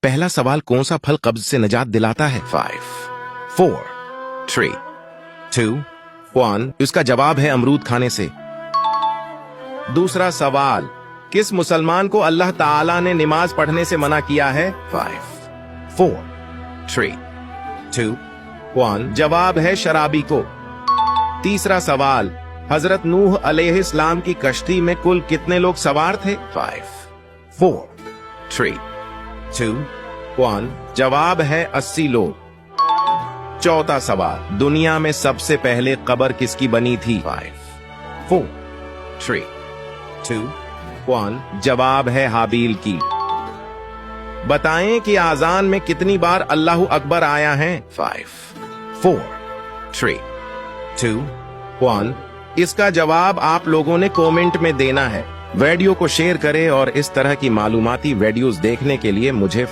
पहला सवाल, कौन सा फल कब्ज से निजात दिलाता है? 5 4 3 2 1। इसका जवाब है अमरूद खाने से। दूसरा सवाल, किस मुसलमान को अल्लाह ताला ने नमाज पढ़ने से मना किया है? 5 4 3 2 1। जवाब है शराबी को। तीसरा सवाल, हजरत नूह अलैहिस्सलाम की कश्ती में कुल कितने लोग सवार थे? 5 4 3 2 1। जवाब है 80 लोग। चौथा सवाल, दुनिया में सबसे पहले कब्र किसकी बनी थी? 5 4 3 2 1। जवाब है हाबील की। बताएं कि आजान में कितनी बार अल्लाहु अकबर आया है? 5 4 3 2 1। इसका जवाब आप लोगों ने कमेंट में देना है। वीडियो को शेयर करें और इस तरह की मालूमाती वीडियोस देखने के लिए मुझे